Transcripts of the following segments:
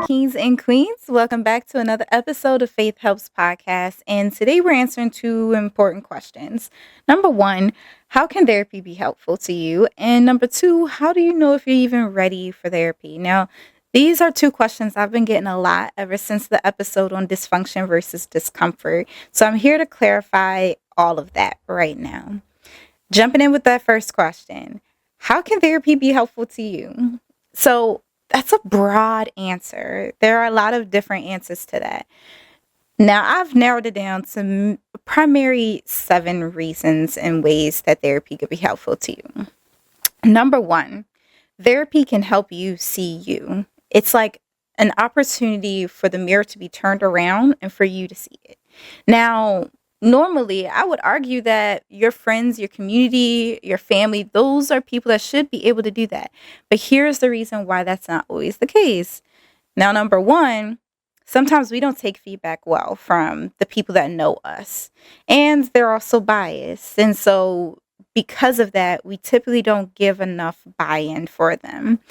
Kings and Queens. Welcome back to another episode of Faith Helps Podcast. And today we're answering two important questions. Number one, how can therapy be helpful to you? And number two, how do you know if you're even ready for therapy? Now, these are two questions I've been getting a lot ever since the episode on dysfunction versus discomfort. So I'm here to clarify all of that right now. Jumping in with that first question, how can therapy be helpful to you? So that's a broad answer. There are a lot of different answers to that. Now, I've narrowed it down to primary 7 reasons and ways that therapy could be helpful to you. Number one, therapy can help you see you. It's like an opportunity for the mirror to be turned around and for you to see it. Now, normally, I would argue that your friends, your community, your family, those are people that should be able to do that. But here's the reason why that's not always the case. Now, number one, sometimes we don't take feedback well from the people that know us, and they're also biased. And so because of that, we typically don't give enough buy-in for them.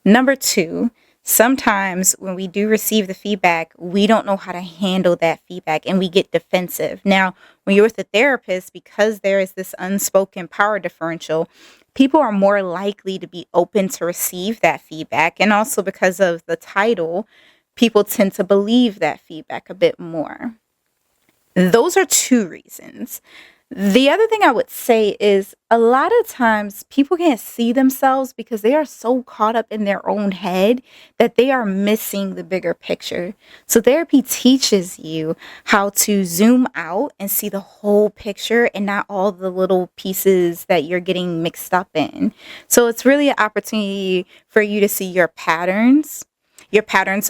Number two, sometimes when we do receive the feedback, we don't know how to handle that feedback and we get defensive. Now, when you're with a therapist, because there is this unspoken power differential, people are more likely to be open to receive that feedback. And also because of the title, people tend to believe that feedback a bit more. Those are 2 reasons. The other thing I would say is a lot of times people can't see themselves because they are so caught up in their own head that they are missing the bigger picture. So therapy teaches you how to zoom out and see the whole picture and not all the little pieces that you're getting mixed up in. So it's really an opportunity for you to see your patterns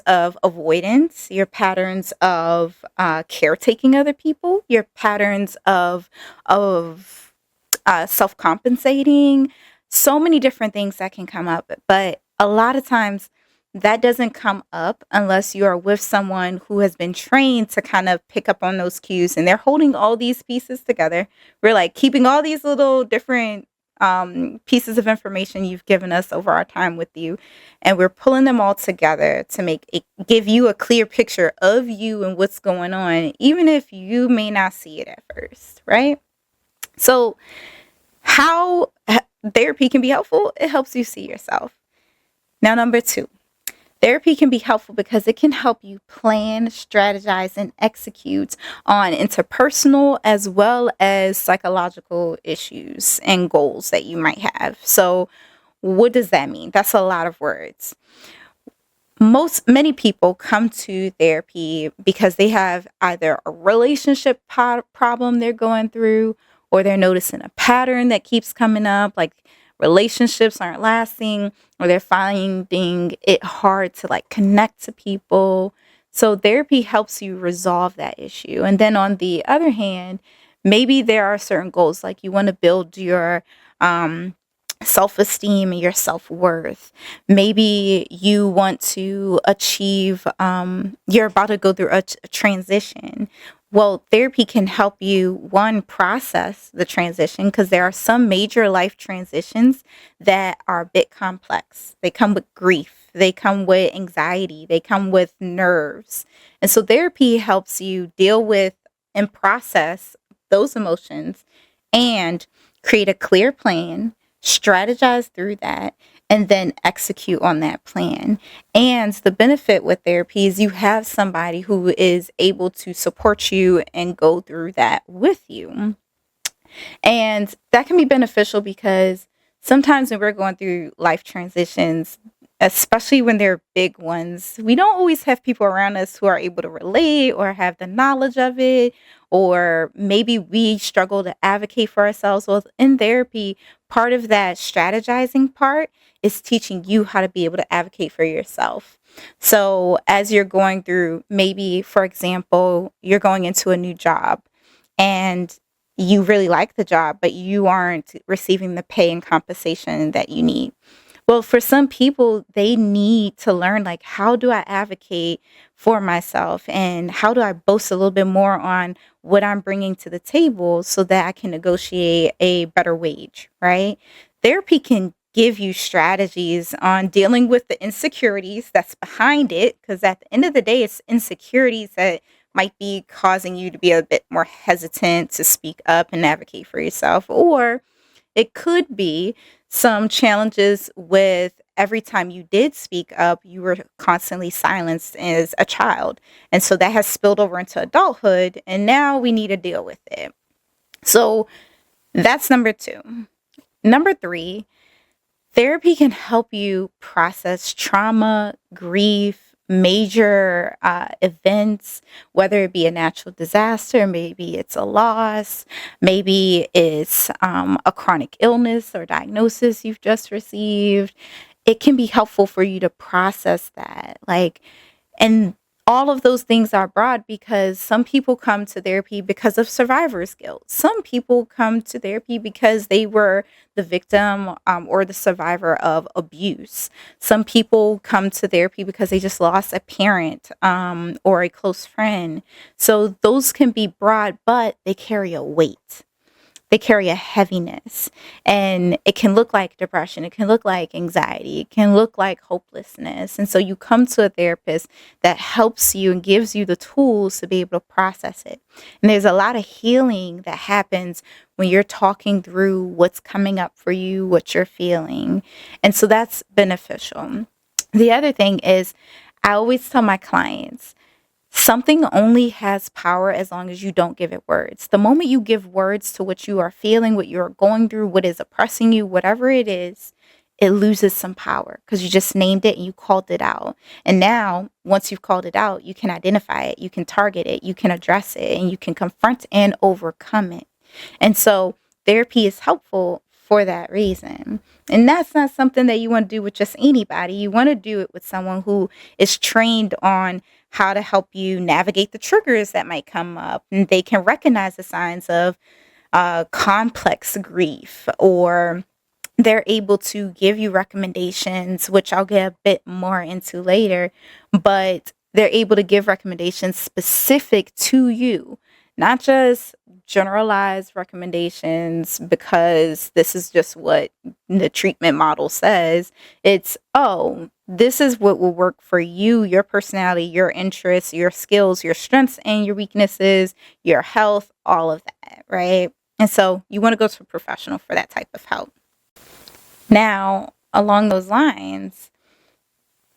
of avoidance, your patterns of caretaking other people, your patterns of self-compensating, so many different things that can come up. But a lot of times that doesn't come up unless you are with someone who has been trained to kind of pick up on those cues, and they're holding all these pieces together. We're like keeping all these little different pieces of information you've given us over our time with you, and we're pulling them all together to give you a clear picture of you and what's going on, even if you may not see it at first, right? So how therapy can be helpful, it helps you see yourself. Now, number 2, therapy can be helpful because it can help you plan, strategize, and execute on interpersonal as well as psychological issues and goals that you might have. So what does that mean? That's a lot of words. Many people come to therapy because they have either a relationship problem they're going through, or they're noticing a pattern that keeps coming up, like relationships aren't lasting, or they're finding it hard to connect to people. So therapy helps you resolve that issue. And then on the other hand, maybe there are certain goals, like you want to build your self-esteem and your self-worth. Maybe you want to achieve, you're about to go through a transition. Well, therapy can help you, one, process the transition, because there are some major life transitions that are a bit complex. They come with grief, they come with anxiety, they come with nerves. And so therapy helps you deal with and process those emotions and create a clear plan, strategize through that, and then execute on that plan. And the benefit with therapy is you have somebody who is able to support you and go through that with you. And that can be beneficial because sometimes when we're going through life transitions, especially when they're big ones, we don't always have people around us who are able to relate or have the knowledge of it, or maybe we struggle to advocate for ourselves. Well, in therapy, part of that strategizing part is teaching you how to be able to advocate for yourself. So as you're going through, maybe, for example, you're going into a new job and you really like the job, but you aren't receiving the pay and compensation that you need. Well, for some people, they need to learn, how do I advocate for myself, and how do I boast a little bit more on what I'm bringing to the table so that I can negotiate a better wage, right? Therapy can give you strategies on dealing with the insecurities that's behind it. Because at the end of the day, it's insecurities that might be causing you to be a bit more hesitant to speak up and advocate for yourself. Or it could be some challenges with every time you did speak up, you were constantly silenced as a child. And so that has spilled over into adulthood, and now we need to deal with it. So that's number 2. Number 3, therapy can help you process trauma, grief, major events, whether it be a natural disaster, maybe it's a loss, maybe it's a chronic illness or diagnosis you've just received. It can be helpful for you to process that. And all of those things are broad because some people come to therapy because of survivor's guilt. Some people come to therapy because they were the victim or the survivor of abuse. Some people come to therapy because they just lost a parent or a close friend. So those can be broad, but they carry a weight. They carry a heaviness, and it can look like depression. It can look like anxiety. It can look like hopelessness. And so you come to a therapist that helps you and gives you the tools to be able to process it. And there's a lot of healing that happens when you're talking through what's coming up for you, what you're feeling. And so that's beneficial. The other thing is, I always tell my clients, something only has power as long as you don't give it words. The moment you give words to what you are feeling, what you're going through, what is oppressing you, whatever it is, it loses some power because you just named it and you called it out. And now, once you've called it out, you can identify it, you can target it, you can address it, and you can confront and overcome it. And so therapy is helpful for that reason. And that's not something that you want to do with just anybody. You want to do it with someone who is trained on how to help you navigate the triggers that might come up. And they can recognize the signs of complex grief, or they're able to give you recommendations, which I'll get a bit more into later, but they're able to give recommendations specific to you, not just generalized recommendations because this is just what the treatment model says. It's, oh, this is what will work for you, your personality, your interests, your skills, your strengths and your weaknesses, your health, all of that, right? And so you want to go to a professional for that type of help. Now, along those lines,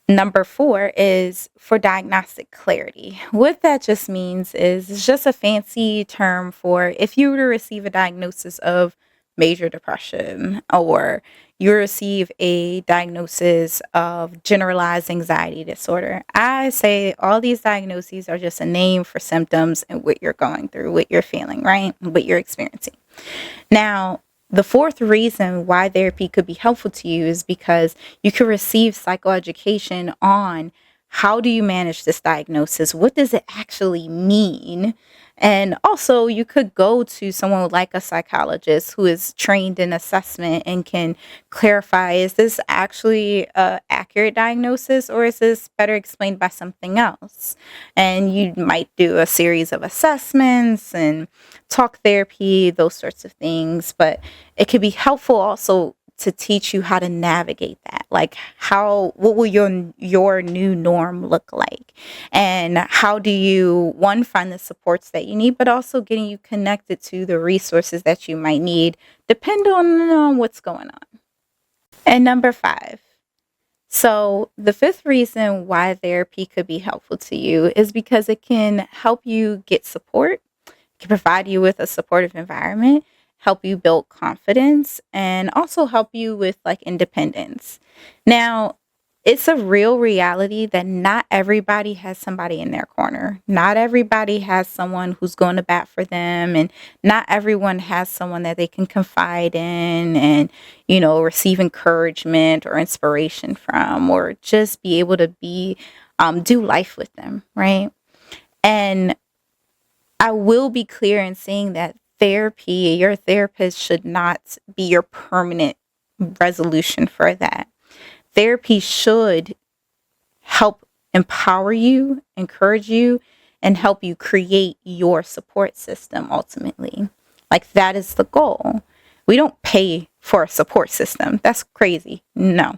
number 4 is for diagnostic clarity. What that just means is it's just a fancy term for if you were to receive a diagnosis of major depression, or you receive a diagnosis of generalized anxiety disorder. I say all these diagnoses are just a name for symptoms and what you're going through, what you're feeling, right? What you're experiencing. Now, the 4th reason why therapy could be helpful to you is because you could receive psychoeducation on how do you manage this diagnosis? What does it actually mean? And also, you could go to someone like a psychologist who is trained in assessment and can clarify, is this actually an accurate diagnosis, or is this better explained by something else? And you might do a series of assessments and talk therapy, those sorts of things. But it could be helpful also to teach you how to navigate that. Like, what will your new norm look like? And how do you, one, find the supports that you need, but also getting you connected to the resources that you might need, depending on what's going on. And number 5. So the 5th reason why therapy could be helpful to you is because it can help you get support, it can provide you with a supportive environment, help you build confidence, and also help you with independence. Now, it's a real reality that not everybody has somebody in their corner. Not everybody has someone who's going to bat for them, and not everyone has someone that they can confide in and, receive encouragement or inspiration from, or just be able to do life with them, right? And I will be clear in saying that your therapist should not be your permanent resolution for that. Therapy should help empower you, encourage you, and help you create your support system ultimately. That is the goal. We don't pay for a support system. That's crazy. No.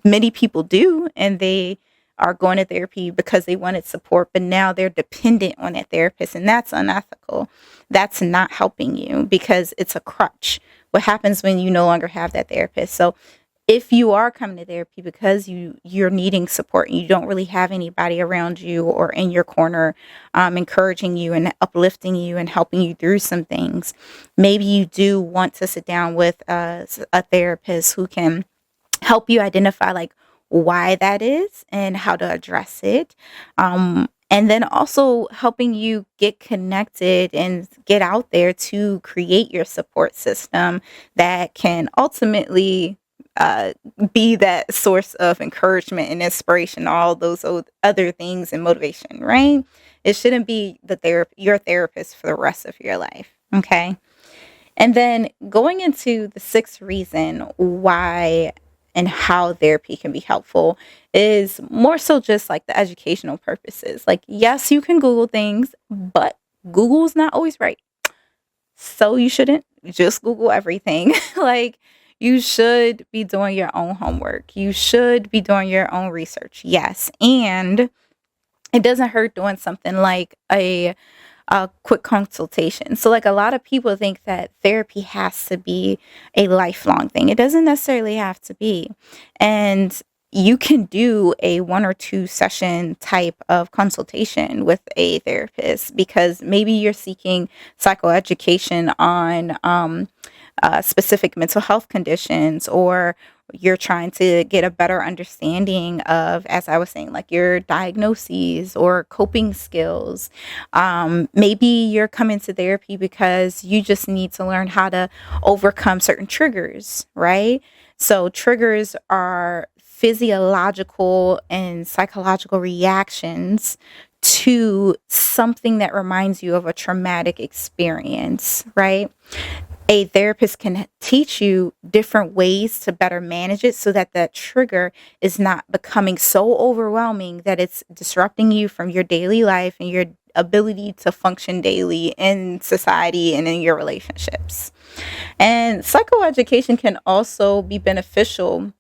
Many people do, and they are going to therapy because they wanted support, but now they're dependent on that therapist, and that's unethical. That's not helping you because it's a crutch. What happens when you no longer have that therapist? So if you are coming to therapy because you're needing support and you don't really have anybody around you or in your corner, encouraging you and uplifting you and helping you through some things, maybe you do want to sit down with a therapist who can help you identify like why that is and how to address it. And then also helping you get connected and get out there to create your support system that can ultimately uh, be that source of encouragement and inspiration, all those other things and motivation, right? It shouldn't be your therapist for the rest of your life. Okay. And then going into the sixth reason why and how therapy can be helpful is more so just like the educational purposes. Like, yes, you can Google things, but Google's not always right. So you shouldn't just Google everything. Like, you should be doing your own homework. You should be doing your own research. Yes. And it doesn't hurt doing something like a quick consultation. So, like, a lot of people think that therapy has to be a lifelong thing. It doesn't necessarily have to be. And you can do a 1 or 2 session type of consultation with a therapist because maybe you're seeking psychoeducation on specific mental health conditions, or you're trying to get a better understanding of, as I was saying, like your diagnoses or coping skills. Maybe you're coming to therapy because you just need to learn how to overcome certain triggers, right? So, triggers are physiological and psychological reactions to something that reminds you of a traumatic experience, right? A therapist can teach you different ways to better manage it so that that trigger is not becoming so overwhelming that it's disrupting you from your daily life and your ability to function daily in society and in your relationships. And psychoeducation can also be beneficial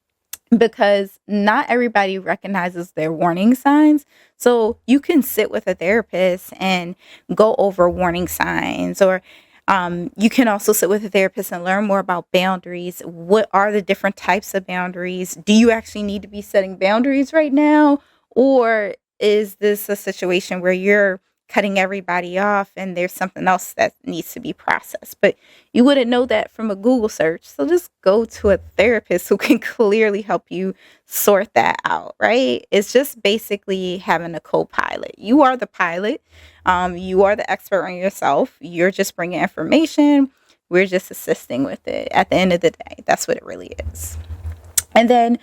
because not everybody recognizes their warning signs. So you can sit with a therapist and go over warning signs, or you can also sit with a therapist and learn more about boundaries. What are the different types of boundaries? Do you actually need to be setting boundaries right now? Or is this a situation where you're cutting everybody off and there's something else that needs to be processed? But you wouldn't know that from a Google search. So just go to a therapist who can clearly help you sort that out, right? It's just basically having a co pilot. You are the pilot, you are the expert on yourself. You're just bringing information. We're just assisting with it at the end of the day. That's what it really is. And then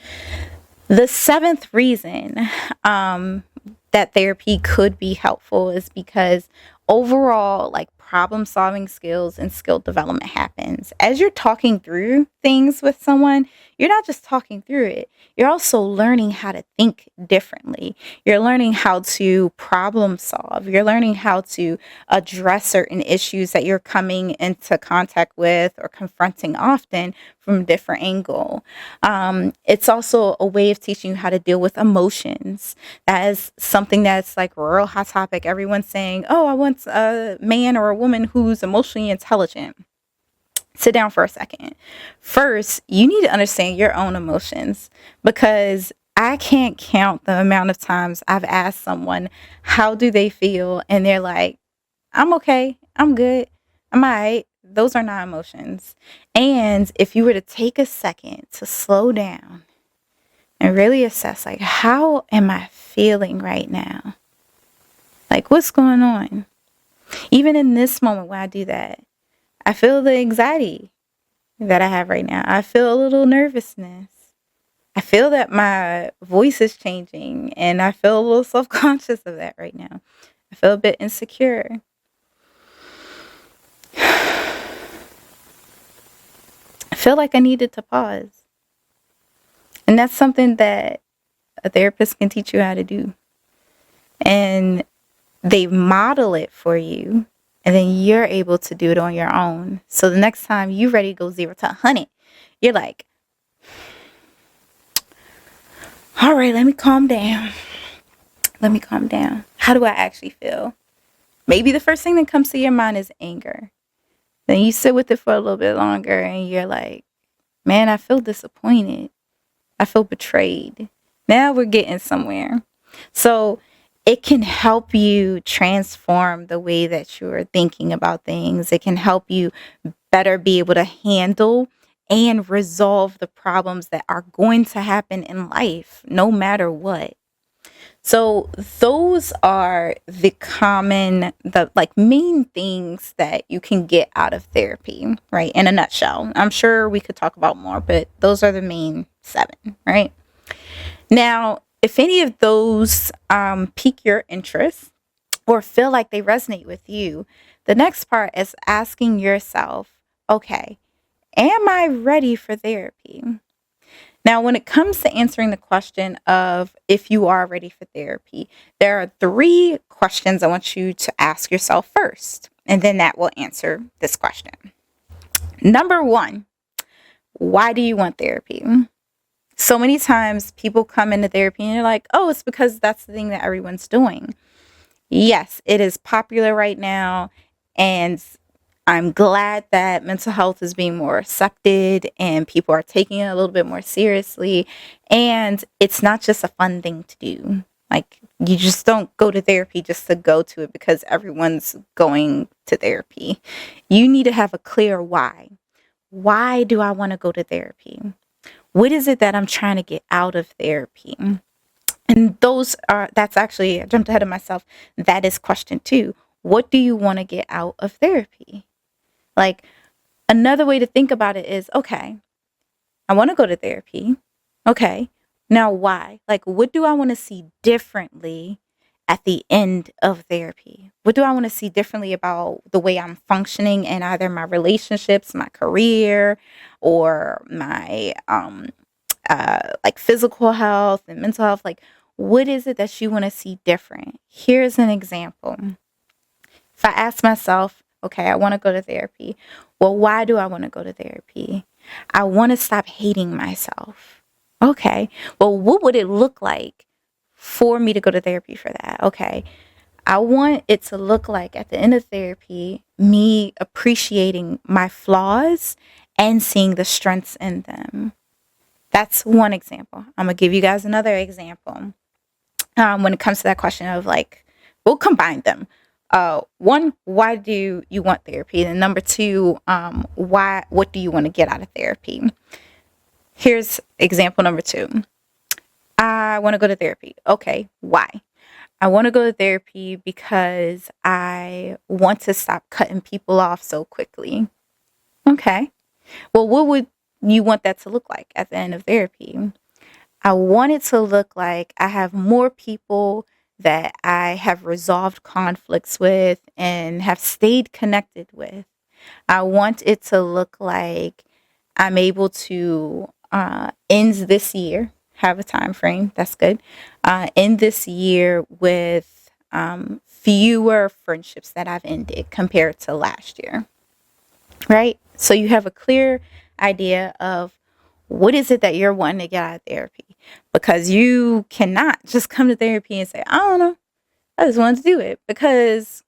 the seventh reason that therapy could be helpful is because overall, like, problem solving skills and skill development happens as you're talking through things with someone. You're not just talking through it, you're also learning how to think differently. You're learning how to problem solve. You're learning how to address certain issues that you're coming into contact with or confronting often from a different angle. It's also a way of teaching you how to deal with emotions. That is something that's like a real hot topic. Everyone's saying, oh, I want a man or a woman who's emotionally intelligent. Sit down for a second. First, you need to understand your own emotions, because I can't count the amount of times I've asked someone, how do they feel? And they're like, I'm okay. I'm good. I'm all right. Those are not emotions. And if you were to take a second to slow down and really assess, like, how am I feeling right now? Like, what's going on? Even in this moment when I do that, I feel the anxiety that I have right now. I feel a little nervousness. I feel that my voice is changing, and I feel a little self-conscious of that right now. I feel a bit insecure. I feel like I needed to pause. And that's something that a therapist can teach you how to do. And they model it for you And then you're able to do it on your own. So the next time you're ready to go 0 to 100, you're like, all right, let me calm down. Let me calm down. How do I actually feel? Maybe the first thing that comes to your mind is anger. Then you sit with it for a little bit longer and you're like, man, I feel disappointed. I feel betrayed. Now we're getting somewhere. So it can help you transform the way that you're thinking about things. It can help you better be able to handle and resolve the problems that are going to happen in life, no matter what. So those are the like main things that you can get out of therapy, right? In a nutshell. I'm sure we could talk about more, but those are the main 7, right? Now, if any of those pique your interest or feel like they resonate with you, the next part is asking yourself, okay, am I ready for therapy? Now, when it comes to answering the question of if you are ready for therapy, there are 3 questions I want you to ask yourself first, and then that will answer this question. Number 1, why do you want therapy? So many times people come into therapy and they're like, oh, it's because that's the thing that everyone's doing. Yes, it is popular right now, and I'm glad that mental health is being more accepted and people are taking it a little bit more seriously. And it's not just a fun thing to do. Like, you just don't go to therapy just to go to it because everyone's going to therapy. You need to have a clear why. Why do I want to go to therapy? What is it that I'm trying to get out of therapy? And that's actually, I jumped ahead of myself. That is question 2. What do you want to get out of therapy? Like, another way to think about it is, okay, I want to go to therapy. Okay, now why? Like, what do I want to see differently at the end of therapy? What do I want to see differently about the way I'm functioning in either my relationships, my career, or my like physical health and mental health? Like, what is it that you want to see different? Here's an example. If I ask myself, okay, I want to go to therapy. Well, why do I want to go to therapy? I want to stop hating myself. Okay. Well, what would it look like for me to go to therapy for that? Okay. I want it to look like at the end of therapy, me appreciating my flaws and seeing the strengths in them. That's one example. I'm going to give you guys another example. When it comes to that question of like, we'll combine them. 1, why do you want therapy? And number 2, what do you want to get out of therapy? Here's example number 2. I want to go to therapy. Okay, why? I want to go to therapy because I want to stop cutting people off so quickly. Okay. Well, what would you want that to look like at the end of therapy? I want it to look like I have more people that I have resolved conflicts with and have stayed connected with. I want it to look like I'm able to end this year, have a time frame, that's good, end this year with fewer friendships that I've ended compared to last year, right? So you have a clear idea of what is it that you're wanting to get out of therapy? Because you cannot just come to therapy and say, I don't know, I just wanted to do it, because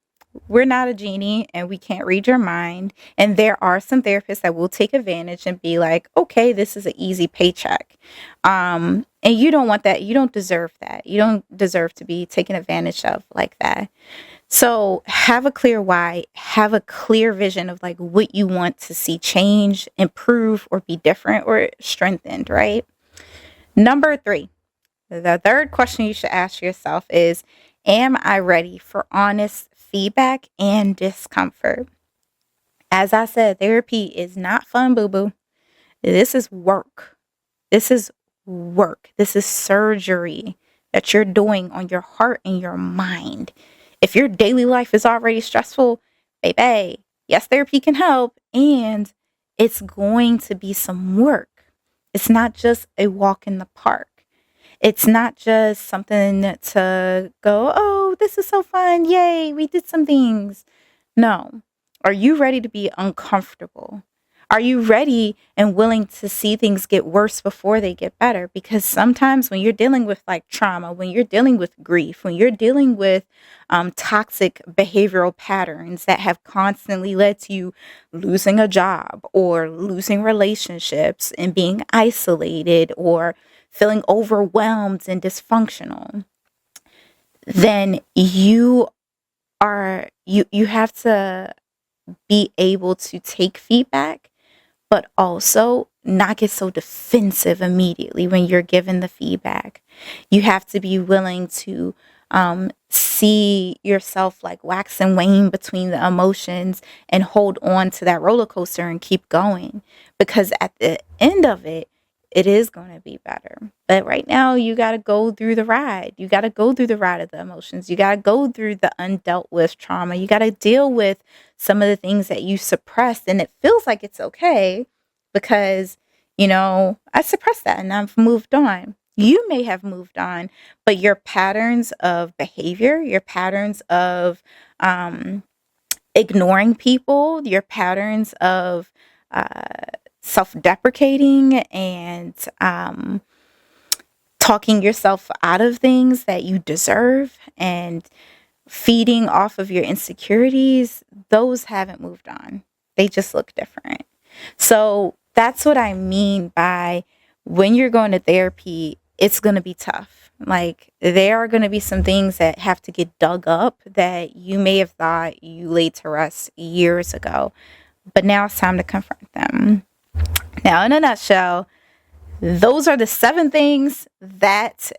we're not a genie and we can't read your mind. And there are some therapists that will take advantage and be like, okay, this is an easy paycheck. And you don't want that. You don't deserve that. You don't deserve to be taken advantage of like that. So have a clear why, have a clear vision of like what you want to see change, improve, or be different or strengthened, right? Number 3, the third question you should ask yourself is, am I ready for honest feedback and discomfort? As I said, therapy is not fun, boo-boo. This is work. This is work. This is surgery that you're doing on your heart and your mind. If your daily life is already stressful, baby, yes, therapy can help, and it's going to be some work. It's not just a walk in the park. It's not just something to go, oh, this is so fun. Yay, we did some things. No. Are you ready to be uncomfortable? Are you ready and willing to see things get worse before they get better? Because sometimes when you're dealing with like trauma, when you're dealing with grief, when you're dealing with toxic behavioral patterns that have constantly led to you losing a job or losing relationships and being isolated or feeling overwhelmed and dysfunctional, then you have to be able to take feedback, but also not get so defensive immediately when you're given the feedback. You have to be willing to see yourself like wax and wane between the emotions and hold on to that roller coaster and keep going, because at the end of it, it is going to be better. But right now, you got to go through the ride. You got to go through the ride of the emotions. You got to go through the undealt with trauma. You got to deal with some of the things that you suppressed. And it feels like it's okay because, I suppressed that and I've moved on. You may have moved on, but your patterns of behavior, your patterns of ignoring people, your patterns of uh, self deprecating and talking yourself out of things that you deserve and feeding off of your insecurities, those haven't moved on. They just look different. So that's what I mean by when you're going to therapy, it's going to be tough. Like there are going to be some things that have to get dug up that you may have thought you laid to rest years ago, but now it's time to confront them. Now, in a nutshell, those are the 7 things that,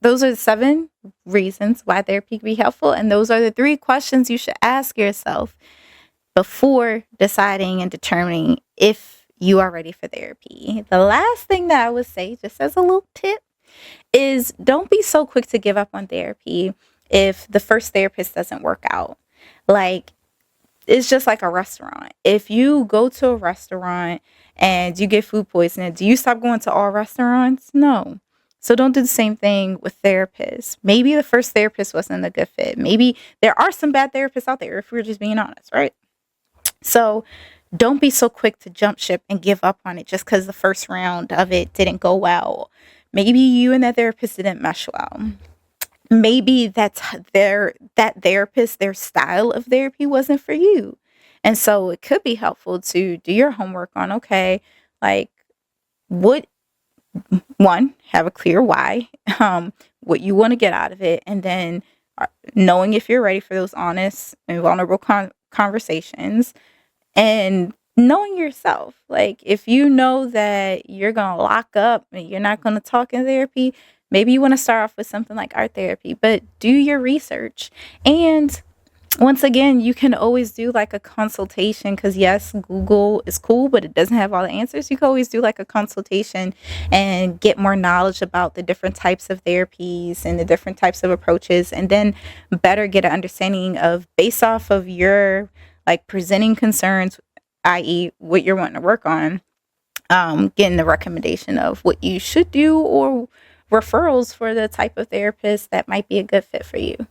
those are the 7 reasons why therapy can be helpful. And those are the 3 questions you should ask yourself before deciding and determining if you are ready for therapy. The last thing that I would say, just as a little tip, is don't be so quick to give up on therapy if the first therapist doesn't work out. Like, it's just like a restaurant. If you go to a restaurant and you get food poisoning, do you stop going to all restaurants? No. So don't do the same thing with therapists. Maybe the first therapist wasn't a good fit. Maybe there are some bad therapists out there if we're just being honest, right? So don't be so quick to jump ship and give up on it just because the first round of it didn't go well. Maybe you and that therapist didn't mesh well. Maybe that therapist, their style of therapy wasn't for you. And so it could be helpful to do your homework on, okay, like what one, have a clear why, what you want to get out of it, and then knowing if you're ready for those honest and vulnerable conversations, and knowing yourself. Like if you know that you're going to lock up and you're not going to talk in therapy, maybe you want to start off with something like art therapy, but do your research. And once again, you can always do like a consultation, because yes, Google is cool, but it doesn't have all the answers. You can always do like a consultation and get more knowledge about the different types of therapies and the different types of approaches, and then better get an understanding of, based off of your like presenting concerns, i.e. what you're wanting to work on, getting the recommendation of what you should do or referrals for the type of therapist that might be a good fit for you.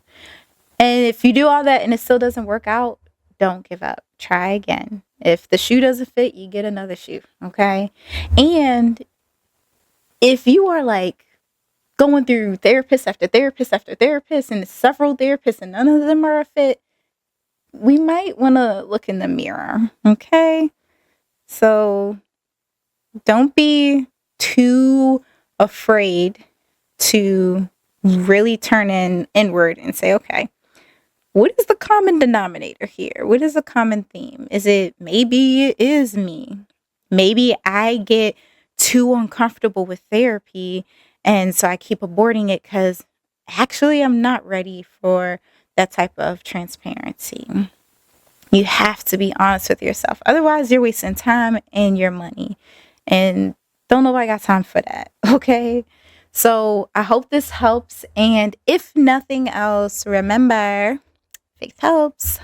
And if you do all that and it still doesn't work out, don't give up. Try again. If the shoe doesn't fit, you get another shoe. Okay. And if you are like going through therapist after therapist after therapist and several therapists and none of them are a fit, we might want to look in the mirror. Okay. So don't be too afraid to really turn inward and say, okay, what is the common denominator here? What is the common theme? Is it maybe it is me? Maybe I get too uncomfortable with therapy and so I keep aborting it because actually I'm not ready for that type of transparency. You have to be honest with yourself. Otherwise, you're wasting time and your money. And don't nobody got time for that. Okay? So I hope this helps. And if nothing else, remember, faith helps.